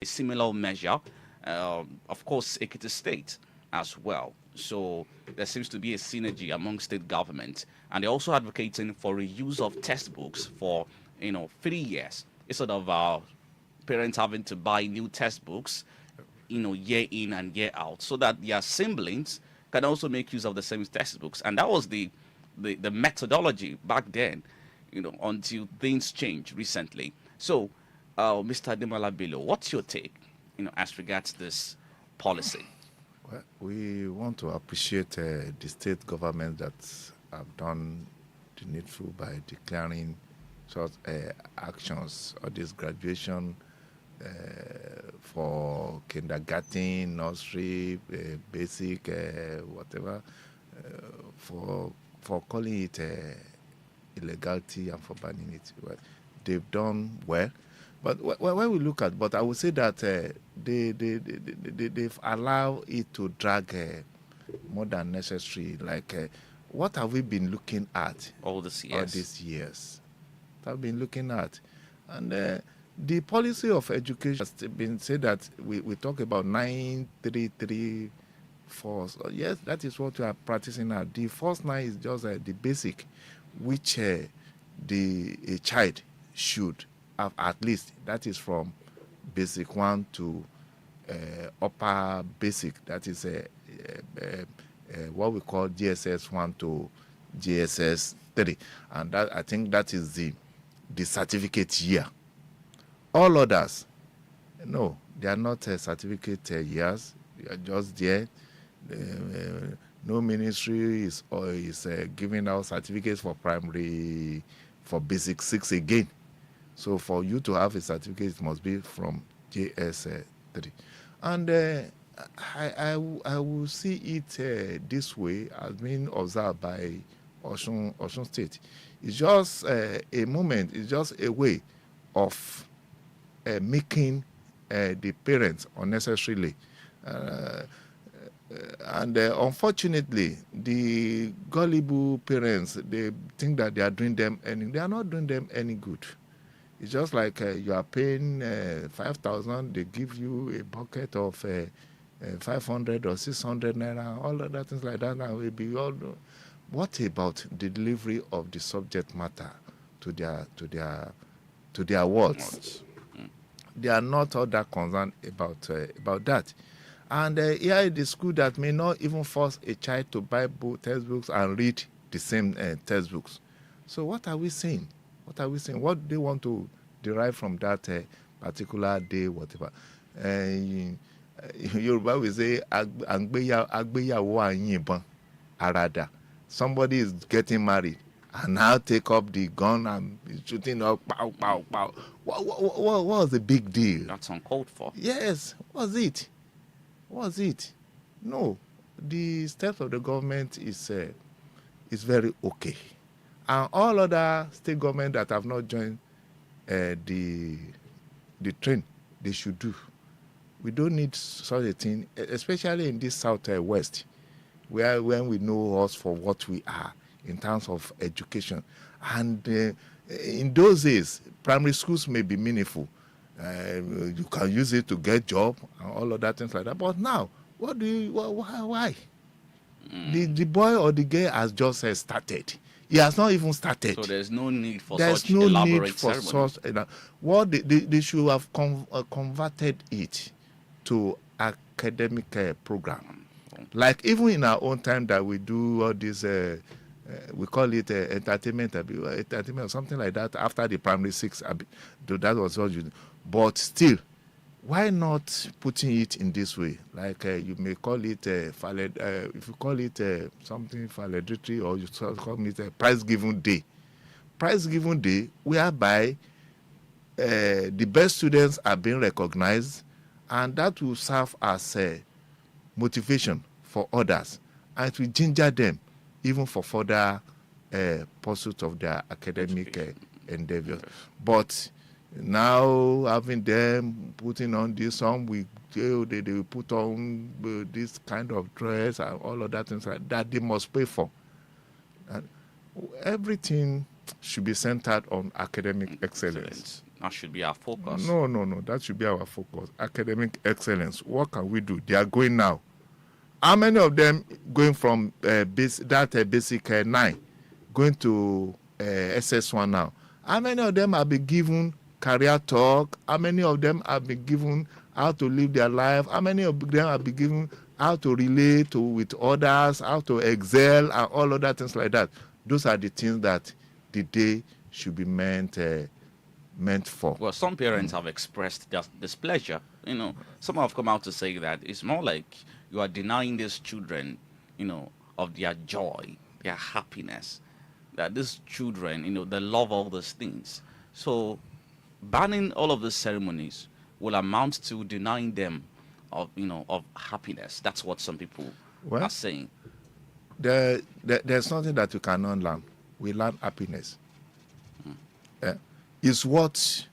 a similar measure. Of course, Ekiti State as well. So there seems to be a synergy among state governments, and they're also advocating for a use of textbooks for 3 years instead of parents having to buy new textbooks, year in and year out, so that their siblings can also make use of the same textbooks. And that was the methodology back then, until things changed recently. So, Mr. Demola Bilo, what's your take, as regards this policy? Well, we want to appreciate the state government that have done the needful by declaring such actions or this graduation for kindergarten, nursery, basic, whatever, for calling it illegality and for banning it. Well, they've done well. But when we look at, but I would say that they've allowed it to drag more than necessary. Like, what have we been looking at All these years. all these years? What have been looking at, and the policy of education has been said that we talk about 9334. So yes, that is what we are practicing now. The first 9 is just the basic, which a child should have at least. That is from basic 1 to upper basic. That is what we call GSS 1 to GSS 3, and that, I think, that is the certificate year. All others, no, they are not certificate years. They are just there. No ministry is giving out certificates for primary, for basic 6 again. So for you to have a certificate, it must be from JS 3. And I will see it this way, as being observed by Osun State. It's just a moment, it's just a way of making the parents unnecessarily. And unfortunately, the gullible parents, they think that they are doing them they are not doing them any good. It's just like you are paying 5,000, they give you a bucket of 500 or 600 naira, all of that, things like that. Now will be all. What about the delivery of the subject matter to their wards? They are not all that concerned about that. And here is the school that may not even force a child to buy both textbooks and read the same textbooks. So what are we saying? What are we saying? What do they want to derive from that particular day, whatever? Yoruba will say, "Agbeyawo anyibon arada." Somebody is getting married and now take up the gun and shooting up, pow, pow, pow. What was the big deal? That's uncalled for. Yes, what was it? What was it? No, the steps of the government is very okay. And all other state government that have not joined the train, they should do. We don't need such a thing, especially in this southwest, where when we know us for what we are in terms of education. And in those days, primary schools may be meaningful. You can use it to get job and all of that, things like that. But now, why? The boy or the girl has just started. He has not even started. So there's no need for There's such no elaborate need for ceremony. such. What they should have converted it to academic program. Like even in our own time that we do all this, we call it entertainment or something like that after the primary 6. That was what you. But still, why not putting it in this way? Like you may call it if you call it something valedictory, or you call it a prize giving day. Prize giving day, whereby the best students are being recognized, and that will serve as motivation for others, and it will ginger them even for further pursuit of their academic endeavors. But now having them putting on this, some they will put on this kind of dress and all of that things like that they must pay for. And everything should be centered on academic excellence. That should be our focus. No, no, no. That should be our focus. Academic excellence. What can we do? They are going now. How many of them going from basic 9, going to SS1 now? How many of them have been given career talk? How many of them have been given how to live their life? How many of them have been given how to relate with others, how to excel, and all other things like that? Those are the things that the day should be meant for. Well, some parents have expressed their displeasure. Some have come out to say that it's more like you are denying these children, of their joy, their happiness. That these children, they love all those things. So, banning all of these ceremonies will amount to denying them of happiness. That's what some people are saying. There's something that you cannot learn. We learn happiness. It's what